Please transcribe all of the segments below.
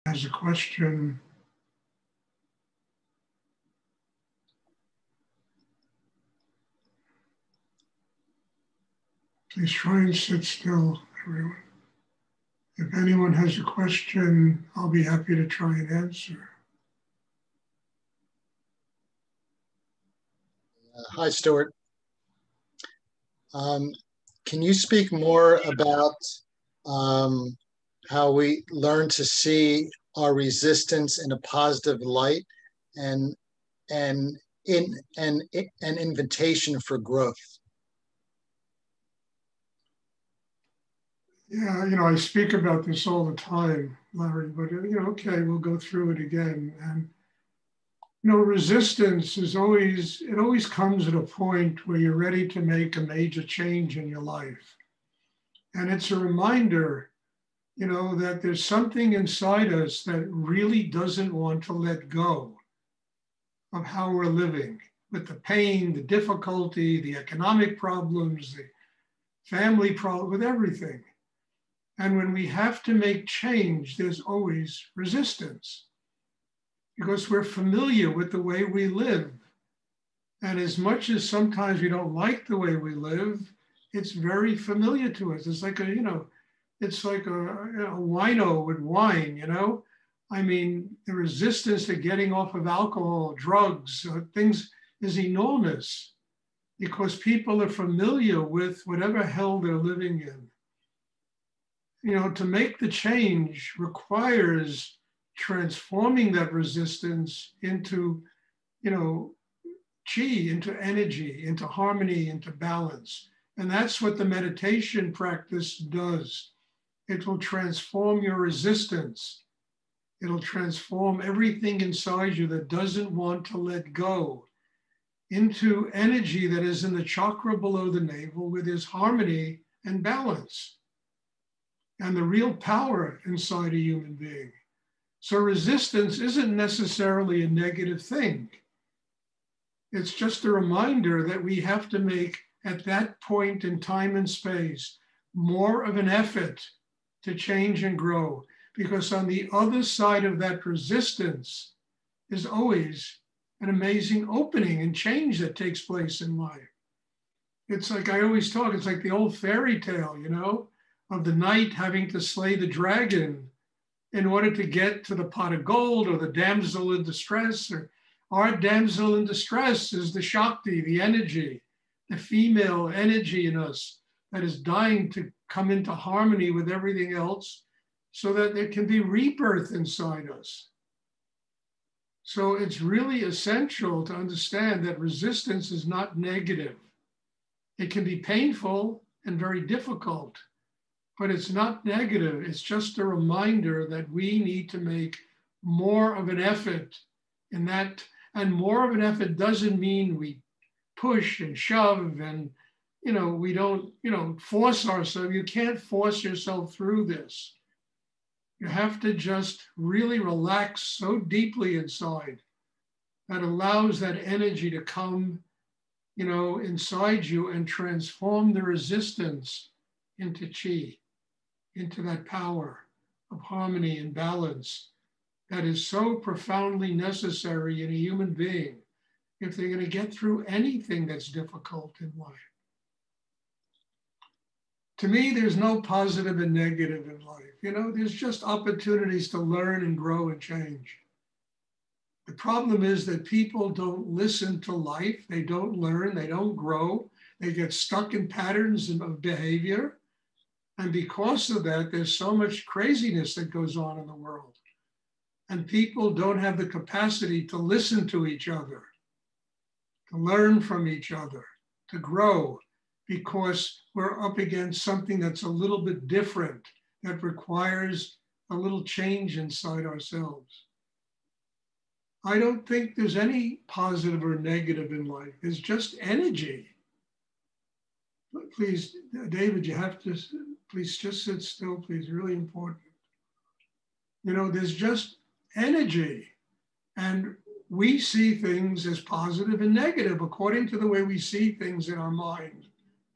Has a question. Please try and sit still, everyone. If anyone has a question, I'll be happy to try and answer. Hi, Stuart. Can you speak more about how we learn to see our resistance in a positive light and an invitation for growth? Yeah, I speak about this all the time, Larry, but okay, we'll go through it again. And resistance is always comes at a point where you're ready to make a major change in your life. And it's a reminder, that there's something inside us that really doesn't want to let go of how we're living, with the pain, the difficulty, the economic problems, the family problem, with everything. And when we have to make change, there's always resistance because we're familiar with the way we live. And as much as sometimes we don't like the way we live, it's very familiar to us. It's like it's like a wino with wine, I mean, the resistance to getting off of alcohol, drugs, things is enormous because people are familiar with whatever hell they're living in. To make the change requires transforming that resistance into, chi, into energy, into harmony, into balance. And that's what the meditation practice does. It will transform your resistance. It'll transform everything inside you that doesn't want to let go into energy that is in the chakra below the navel where there's harmony and balance and the real power inside a human being. So resistance isn't necessarily a negative thing. It's just a reminder that we have to make, at that point in time and space, more of an effort to change and grow. Because on the other side of that resistance is always an amazing opening and change that takes place in life. It's like I always talk, it's like the old fairy tale, of the knight having to slay the dragon in order to get to the pot of gold, or the damsel in distress. Or our damsel in distress is the Shakti, the energy, the female energy in us that is dying to come into harmony with everything else so that there can be rebirth inside us. So it's really essential to understand that resistance is not negative. It can be painful and very difficult, but it's not negative. It's just a reminder that we need to make more of an effort in that. And more of an effort doesn't mean we push and shove and, we don't, force ourselves. You can't force yourself through this. You have to just really relax so deeply inside that allows that energy to come, inside you and transform the resistance into chi, into that power of harmony and balance that is so profoundly necessary in a human being if they're going to get through anything that's difficult in life. To me, there's no positive and negative in life. There's just opportunities to learn and grow and change. The problem is that people don't listen to life. They don't learn. They don't grow. They get stuck in patterns of behavior. And because of that, there's so much craziness that goes on in the world. And people don't have the capacity to listen to each other, to learn from each other, to grow, because we're up against something that's a little bit different, that requires a little change inside ourselves. I don't think there's any positive or negative in life. There's just energy. Please, David, you have to, please just sit still, please, really important. There's just energy. And we see things as positive and negative according to the way we see things in our mind.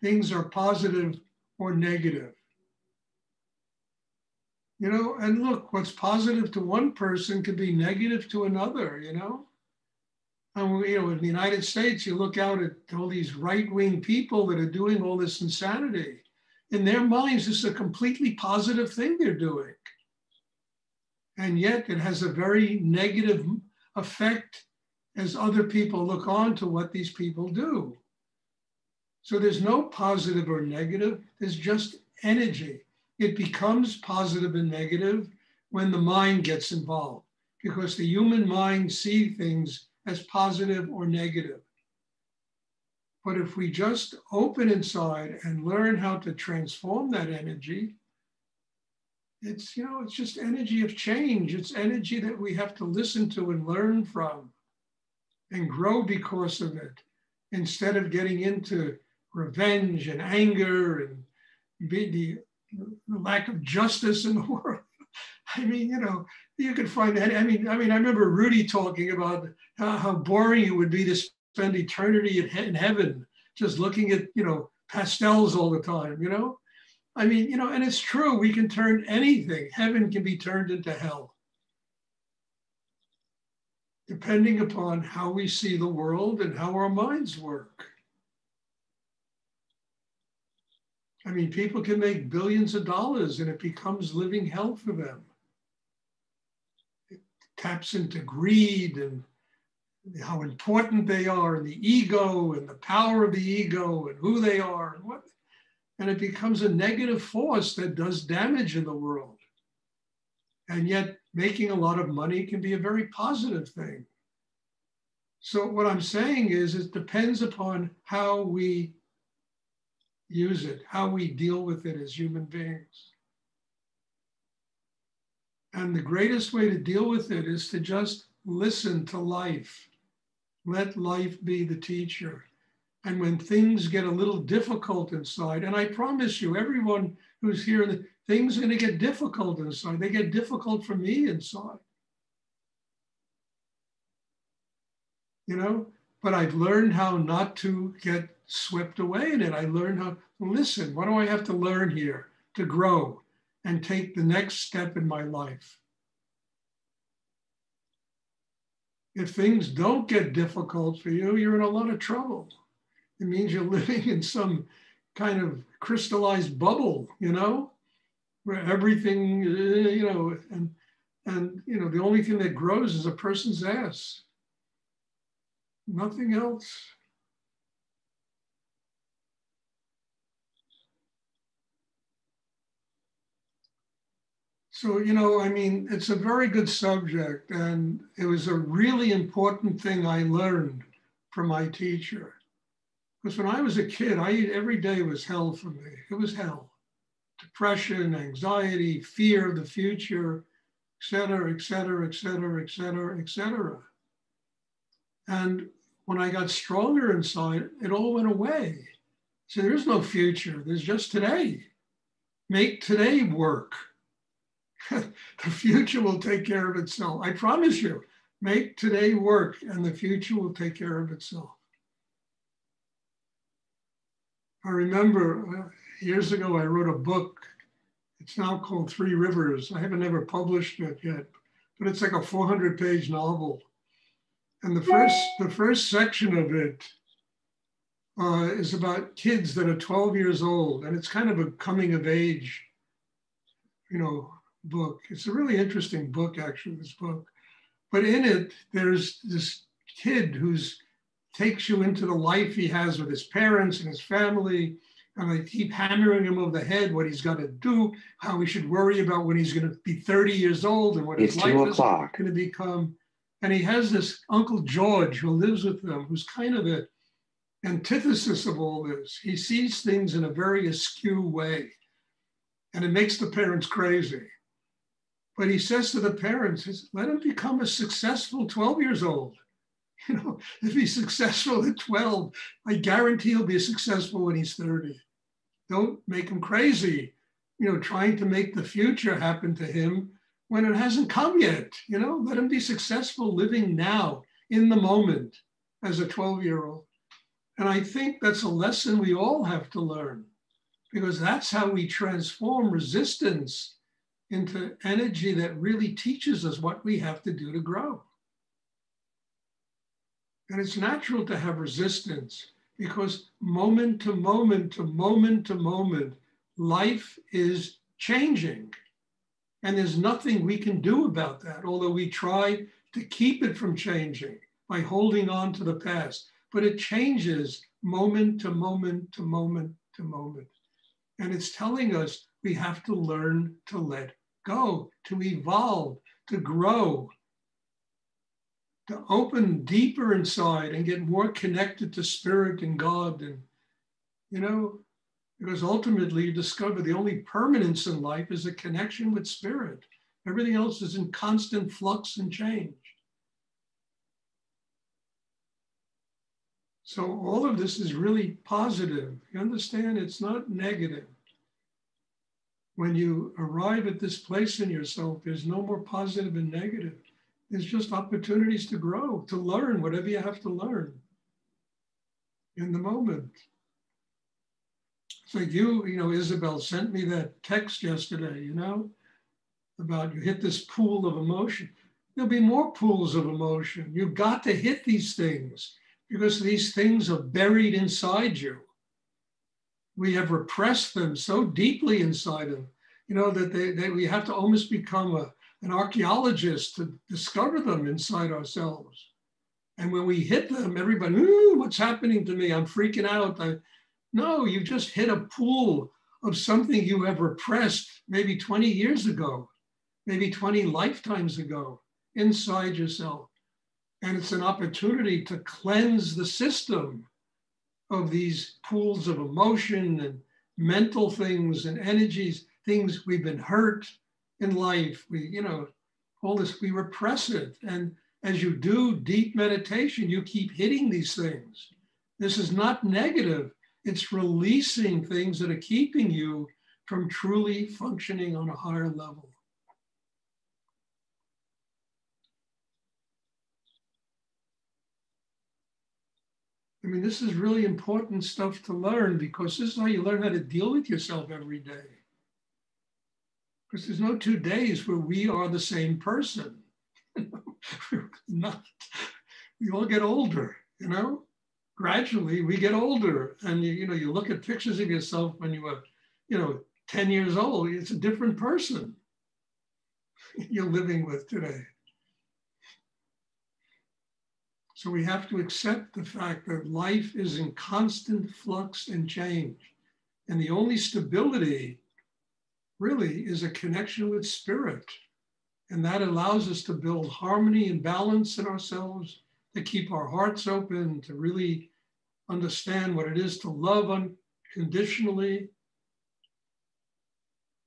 Things are positive or negative. You know, and look, what's positive to one person could be negative to another, you know? And, you know, in the United States, you look out at all these right-wing people that are doing all this insanity. In their minds, this is a completely positive thing they're doing. And yet it has a very negative effect as other people look on to what these people do. So there's no positive or negative, there's just energy. It becomes positive and negative when the mind gets involved, because the human mind sees things as positive or negative. But if we just open inside and learn how to transform that energy, it's, you know, it's just energy of change. It's energy that we have to listen to and learn from and grow because of it, instead of getting into revenge and anger and the lack of justice in the world. I mean, you know, you can find that. I mean, I remember Rudy talking about how boring it would be to spend eternity in heaven, just looking at, you know, pastels all the time, you know? I mean, you know, and it's true, we can turn anything. Heaven can be turned into hell, depending upon how we see the world and how our minds work. I mean, people can make billions of dollars and it becomes living hell for them. It taps into greed and how important they are, and the ego and the power of the ego and who they are and what. And it becomes a negative force that does damage in the world. And yet making a lot of money can be a very positive thing. So what I'm saying is it depends upon how we use it, how we deal with it as human beings. And the greatest way to deal with it is to just listen to life. Let life be the teacher. And when things get a little difficult inside, and I promise you, everyone who's here, things are going to get difficult inside. They get difficult for me inside. You know, but I've learned how not to get swept away in it. I learned how to listen. What do I have to learn here to grow and take the next step in my life? If things don't get difficult for you, you're in a lot of trouble. It means you're living in some kind of crystallized bubble, you know, where everything, you know, and you know, the only thing that grows is a person's ass. Nothing else. So, you know, I mean, it's a very good subject, and it was a really important thing I learned from my teacher. Because when I was a kid, every day was hell for me. It was hell. Depression, anxiety, fear of the future, et cetera, et cetera, et cetera, et cetera, et cetera. And when I got stronger inside, it all went away. So there's no future, there's just today. Make today work. The future will take care of itself. I promise you, make today work and the future will take care of itself. I remember years ago, I wrote a book. It's now called Three Rivers. I haven't ever published it yet, but it's like a 400-page novel. And the first section of it is about kids that are 12 years old. And it's kind of a coming of age, you know, book. It's a really interesting book, actually, this book. But in it, there's this kid who's takes you into the life he has with his parents and his family. And they keep hammering him over the head what he's got to do, how he should worry about when he's going to be 30 years old and what his life is going to become. And he has this Uncle George who lives with them, who's kind of the antithesis of all this. He sees things in a very askew way, and it makes the parents crazy. But he says to the parents, let him become a successful 12 years old. You know, if he's successful at 12, I guarantee he'll be successful when he's 30. Don't make him crazy, you know, trying to make the future happen to him when it hasn't come yet. You know, let him be successful living now in the moment as a 12-year-old. And I think that's a lesson we all have to learn, because that's how we transform resistance into energy that really teaches us what we have to do to grow. And it's natural to have resistance because moment to moment to moment to moment, life is changing. And there's nothing we can do about that, although we try to keep it from changing by holding on to the past. But it changes moment to moment to moment to moment. And it's telling us we have to learn to let go, to evolve, to grow, to open deeper inside and get more connected to spirit and God. And, because ultimately you discover the only permanence in life is a connection with spirit. Everything else is in constant flux and change. So all of this is really positive. You understand? It's not negative. When you arrive at this place in yourself, there's no more positive and negative. There's just opportunities to grow, to learn whatever you have to learn in the moment. So Isabel sent me that text yesterday, about you hit this pool of emotion. There'll be more pools of emotion. You've got to hit these things because these things are buried inside you. We have repressed them so deeply inside them, that we have to almost become an archaeologist to discover them inside ourselves. And when we hit them, everybody, ooh, what's happening to me? I'm freaking out. No, you just hit a pool of something you have repressed maybe 20 years ago, maybe 20 lifetimes ago inside yourself. And it's an opportunity to cleanse the system of these pools of emotion and mental things and energies, things we've been hurt in life. All this, we repress it. And as you do deep meditation, you keep hitting these things. This is not negative. It's releasing things that are keeping you from truly functioning on a higher level. I mean, this is really important stuff to learn because this is how you learn how to deal with yourself every day. Because there's no 2 days where we are the same person. We're not. We all get older, Gradually, we get older. And, you look at pictures of yourself when you were, 10 years old. It's a different person you're living with today. So we have to accept the fact that life is in constant flux and change. And the only stability really is a connection with spirit. And that allows us to build harmony and balance in ourselves, to keep our hearts open, to really understand what it is to love unconditionally,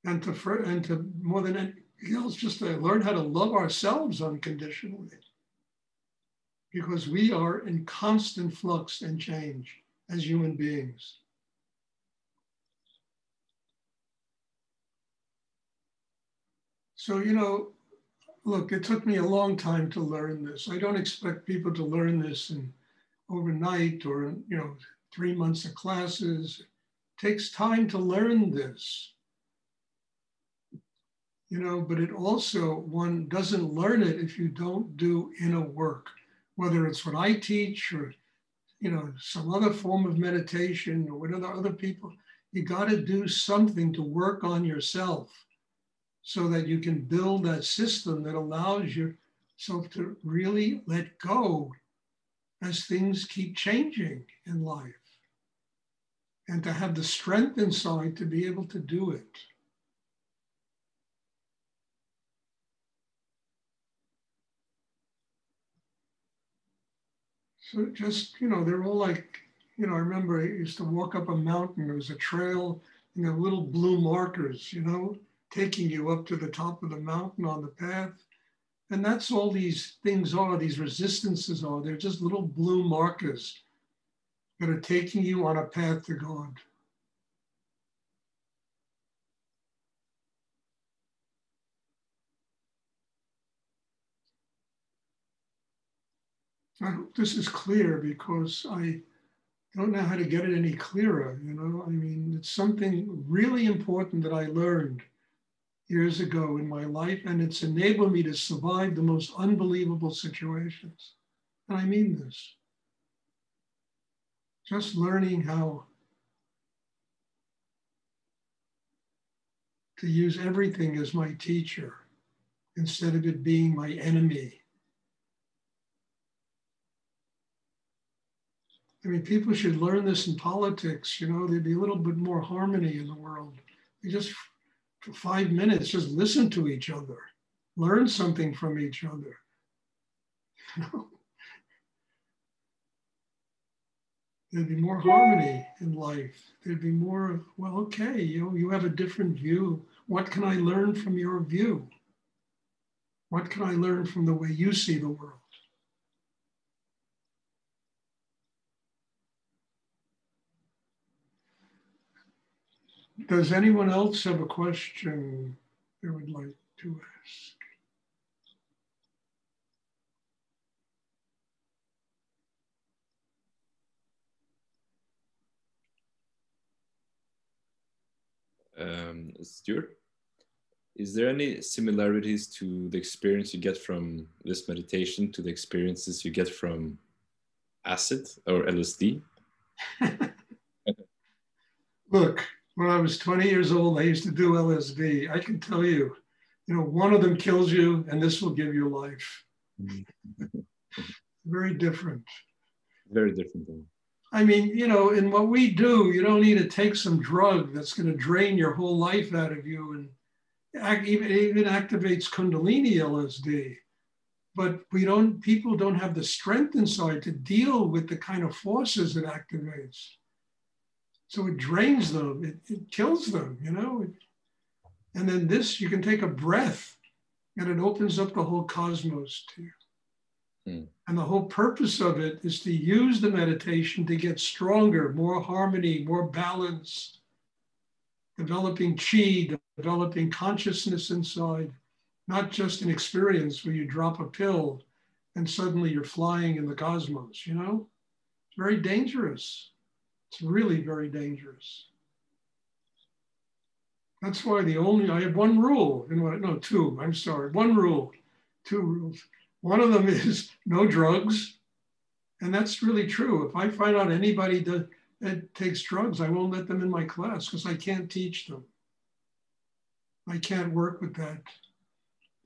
and to more than anything else, just to learn how to love ourselves unconditionally. Because we are in constant flux and change as human beings. So, look, it took me a long time to learn this. I don't expect people to learn this overnight or, 3 months of classes. It takes time to learn this. But it also, one doesn't learn it if you don't do inner work. Whether it's what I teach or, some other form of meditation or whatever other people, you got to do something to work on yourself so that you can build that system that allows yourself to really let go as things keep changing in life and to have the strength inside to be able to do it. So just, they're all like, I remember I used to walk up a mountain. There was a trail, little blue markers, taking you up to the top of the mountain on the path. And that's all these things are, these resistances are. They're just little blue markers that are taking you on a path to God. I hope this is clear because I don't know how to get it any clearer, I mean, it's something really important that I learned years ago in my life, and it's enabled me to survive the most unbelievable situations. And I mean this. Just learning how to use everything as my teacher instead of it being my enemy. I mean, people should learn this in politics, you know, there'd be a little bit more harmony in the world. You just, for 5 minutes, just listen to each other, learn something from each other. You know? There'd be more harmony in life. There'd be more, well, okay, you know, you have a different view. What can I learn from your view? What can I learn from the way you see the world? Does anyone else have a question they would like to ask? Stuart, is there any similarities to the experience you get from this meditation to the experiences you get from acid or LSD? Look, when I was 20 years old, I used to do LSD. I can tell you, you know, one of them kills you and this will give you life. Very different. Very different. I mean, you know, in what we do, you don't need to take some drug that's going to drain your whole life out of you, and even activates Kundalini LSD. But people don't have the strength inside to deal with the kind of forces it activates. So it drains them, it kills them, you know. And then this, you can take a breath and it opens up the whole cosmos to you. And the whole purpose of it is to use the meditation to get stronger, more harmony, more balance, developing chi, developing consciousness inside, not just an experience where you drop a pill and suddenly you're flying in the cosmos, you know? It's very dangerous. It's really very dangerous. That's why I have one rule, two, I'm sorry, one rule, two rules. One of them is no drugs. And that's really true. If I find out anybody that takes drugs, I won't let them in my class because I can't teach them. I can't work with that.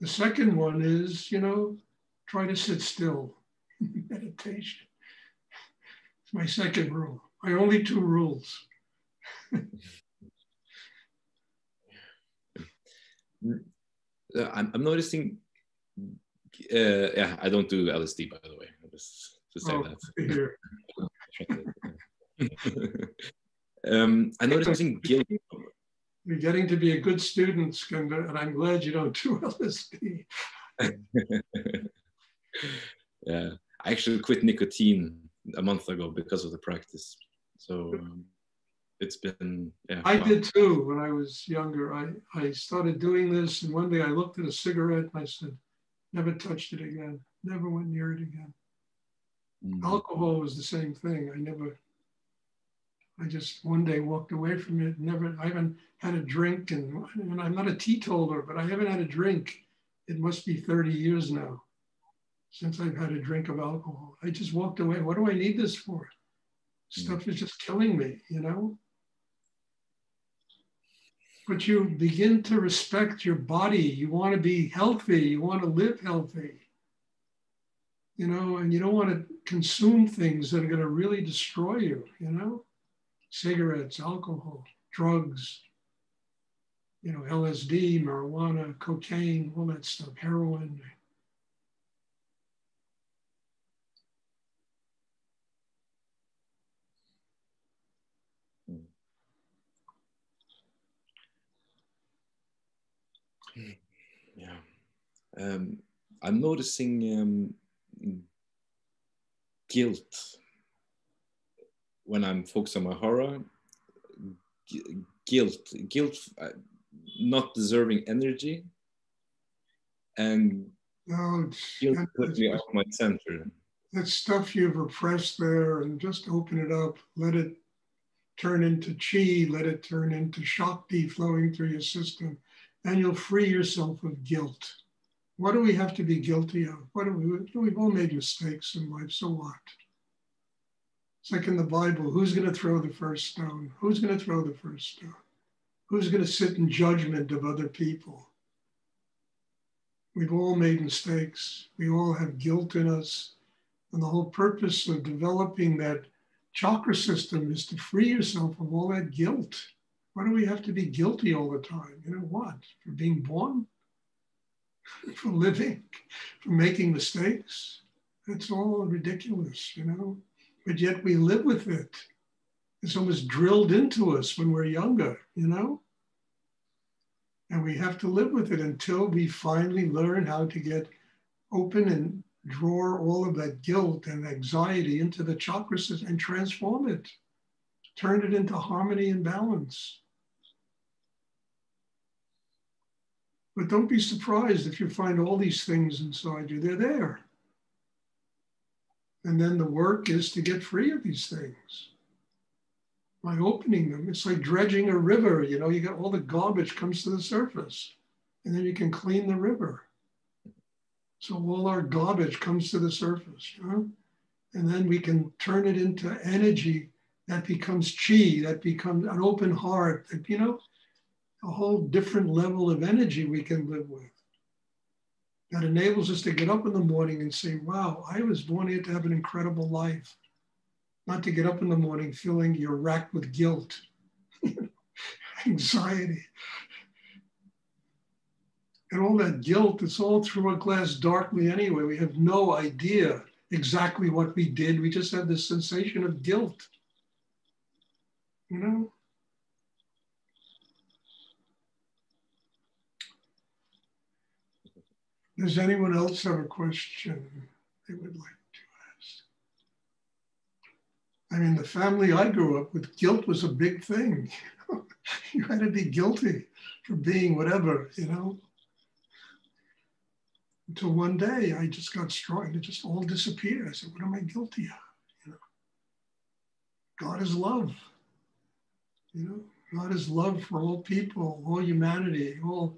The second one is, you know, try to sit still. Meditation. It's my second rule. My only two rules. I'm noticing. Yeah, I don't do LSD, by the way. Just say that. I'm noticing guilt. You're getting to be a good student, Skanda, and I'm glad you don't do LSD. Yeah, I actually quit nicotine a month ago because of the practice. So it's been, yeah. I did too when I was younger. I started doing this, and one day I looked at a cigarette and I said, never touched it again, never went near it again. Alcohol was the same thing. I just one day walked away from it. I haven't had a drink, and I'm not a teetotaler, but I haven't had a drink. It must be 30 years now since I've had a drink of alcohol. I just walked away. What do I need this for? Stuff is just killing me, you know? But you begin to respect your body. You want to be healthy. You want to live healthy. You know, and you don't want to consume things that are going to really destroy you, you know? Cigarettes, alcohol, drugs, you know, LSD, marijuana, cocaine, all that stuff, heroin. Yeah. I'm noticing guilt when I'm focused on my horror. Guilt, not deserving energy, and guilt put me off my center. That stuff you've repressed there, and just open it up, let it turn into chi, let it turn into shakti flowing through your system, and you'll free yourself of guilt. What do we have to be guilty of? We've all made mistakes in life, so what? It's like in the Bible, who's going to throw the first stone? Who's going to throw the first stone? Who's going to sit in judgment of other people? We've all made mistakes. We all have guilt in us. And the whole purpose of developing that chakra system is to free yourself of all that guilt. Why do we have to be guilty all the time? You know what? For being born? For living? For making mistakes? It's all ridiculous, you know? But yet we live with it. It's almost drilled into us when we're younger, you know? And we have to live with it until we finally learn how to get open and draw all of that guilt and anxiety into the chakra system and transform it. Turn it into harmony and balance. But don't be surprised if you find all these things inside you. They're there. And then the work is to get free of these things by opening them. It's like dredging a river. You know, you got all the garbage comes to the surface, and then you can clean the river. So all our garbage comes to the surface, you know, and then we can turn it into energy that becomes chi, that becomes an open heart, that, you know, a whole different level of energy we can live with. That enables us to get up in the morning and say, wow, I was born here to have an incredible life. Not to get up in the morning feeling you're racked with guilt, anxiety. And all that guilt, it's all through a glass darkly anyway. We have no idea exactly what we did. We just have this sensation of guilt, you know? Does anyone else have a question they would like to ask? I mean, the family I grew up with, guilt was a big thing. You had to be guilty for being whatever, you know? Until one day I just got strong and it just all disappeared. I said, what am I guilty of? You know, God is love. You know, God is love for all people, all humanity, all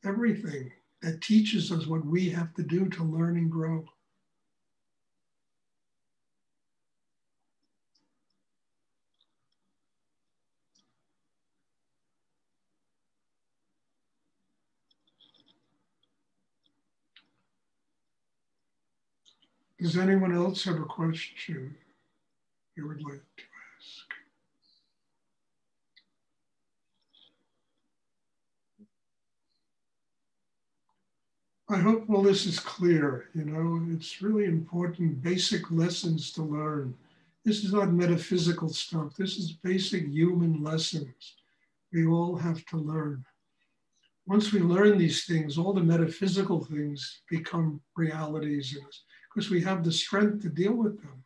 everything that teaches us what we have to do to learn and grow. Does anyone else have a question you would like to ask? I hope all this is clear. You know, it's really important, basic lessons to learn. This is not metaphysical stuff. This is basic human lessons we all have to learn. Once we learn these things, all the metaphysical things become realities in us because we have the strength to deal with them.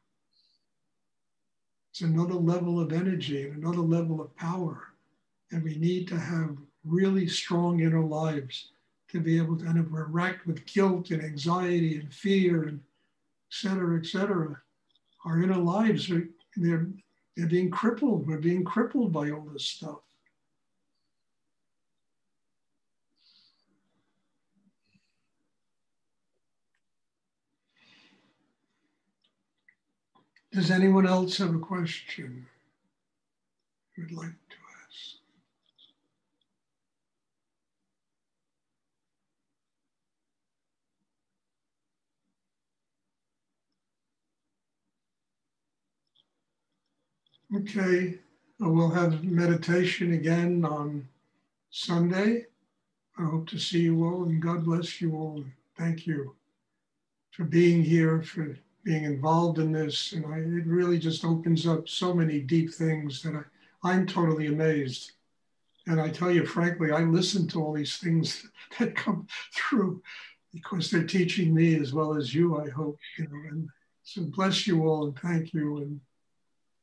It's another level of energy and another level of power. And we need to have really strong inner lives to be able to interact with guilt and anxiety and fear and et cetera, et cetera. Our inner lives, they're being crippled. We're being crippled by all this stuff. Does anyone else have a question you would like to ask? Okay, we'll have meditation again on Sunday. I hope to see you all, and God bless you all. Thank you for being here, for being involved in this. And it really just opens up so many deep things that I'm totally amazed. And I tell you, frankly, I listen to all these things that come through because they're teaching me as well as you, I hope. You know, and so bless you all and thank you. And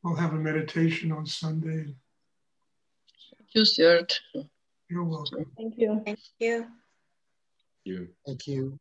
we'll have a meditation on Sunday. Thank you, Stuart. You're welcome. Thank you. Thank you. You. Thank you.